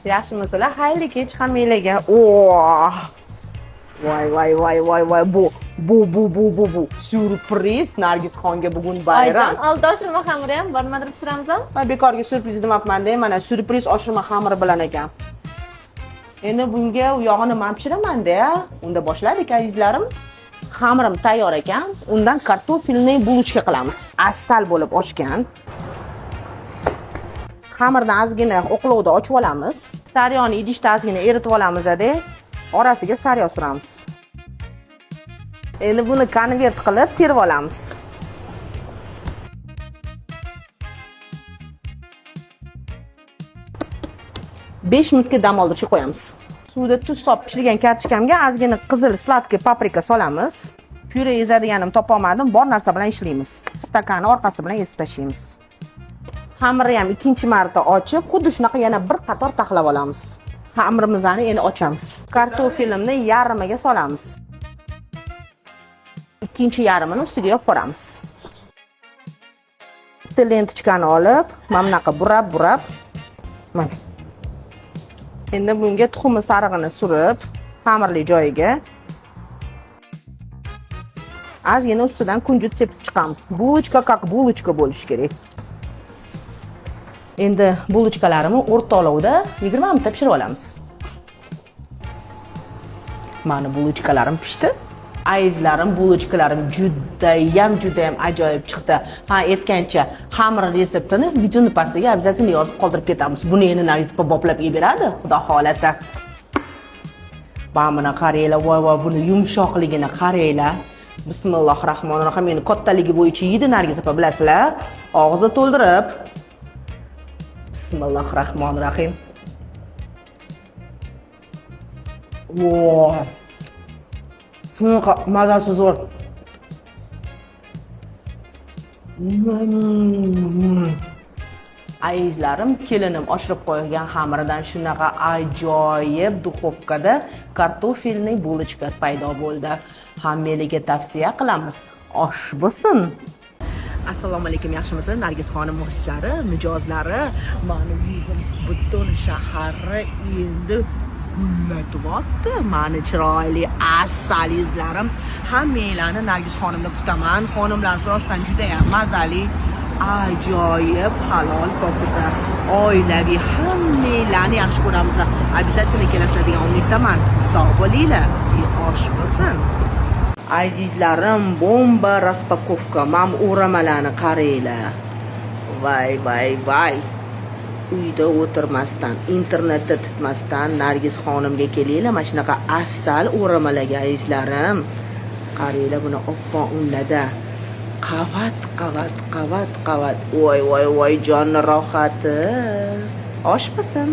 Yaxshimisizlar? Xayrli kech hammalarga. Oh! Voy. Bu. Syurpriz Nargisxonga bugun bayram. Oyijon, oldi oshirma xamiri ham bormadir pishiramizmi? Va bekorga syurpriz demabman-da, mana syurpriz oshirma xamiri bilan ekan. Endi bunga u yog'ini men pishiraman-da. Unda boshladik azizlarim. Xamirim tayyor ekan. Undan kartofelni bulochka qilamiz. Asal bo'lib oshgan. Xamirni ozgina o'qlovda ochib olamiz. Saryoni idishda ozgina eritib olamiz-da. Orasiga saryo suramiz. Endi buni konvert qilib terib olamiz. Besh minutga dam oldirishga qo'yamiz. Suvda tuz solib pishirgan kartoshkamga ozgina qizil sladkay paprika solamiz. Pyure ezadiganim topolmadim, bor narsa bilan ishlaymiz. Stakanni orqasi bilan ezib tashlaymiz. Xamirni ham ikkinchi marta ochib, xuddi shunaqa yana bir qator taxlab olamiz. Xamirimizni endi ochamiz. Kartofelimni yarmiga solamiz. Ikkinchi yarmini ustiga yopib bitta lentichkani olib, mana bunaqa burab, mana. Endi bunga tuxum sarig'ini surib, xamirli joyiga ozgina ustidan kunjut sepib chiqamiz. Bulochka как bulochka bo'lishi kerak. Endi bulochkalarimni o'rta olovda 20 minutda pishirib olamiz. Mana bulochkalarim pishdi. Azizlarim, bulochkalarim judayam ajoyib chiqdi. Ha, aytgancha, xamir retseptini videoni pastiga обязательно yozib qoldirib ketamiz. Buni endi Nargiz boplab yeb beradi, xudo xolasa. Mana qaranglar, voy, buni yumshoqligini qaranglar. Bismillahirrohmanirrohim. Meni kattaligi bo'yicha yeydi Nargiz opa, bilasizlar? Og'zi to'ldirib. Bismillahirrohmanirrohim. Voy. Shunaqa mazasi zo'r. Azizlarim, kelinim oshirib qo'ygan xamiridan shunaqa ajoyib duxovkada kartofelniy bulochka paydo bo'ldi. Hammalarga tavsiya qilamiz. Osh bo'lsin. Assalomu alaykum, yaxshimisizlar? Nargisxonim muxlislari, mijozlari, meni yuzim butun shaharni endi gullatyapti. Meni chiroyli asal yuzlarim. Hammanglarni Nargisxonimda kutaman. Xonimlar rostdan juda ham mazali, ajoyib, halol, pokiza, oilaviy hammanglarni yaxshi ko'ramiz. Обязательно kelasizlar degan umiddaman. Sog' bo'linglar. Osh bo'lsin. Azizlarim, bomba raspakovka. Mana o'ramalarni qaranglar. Vay. Uyda o'tirmasdan, internetda tutmasdan Nargisxonimga kelinglar. Mana shunaqa asal o'ramalarga azizlarim. Qaranglar buni oppoq unlarda. Qavat. Voy, jonni rohati. Osh bo'lsin.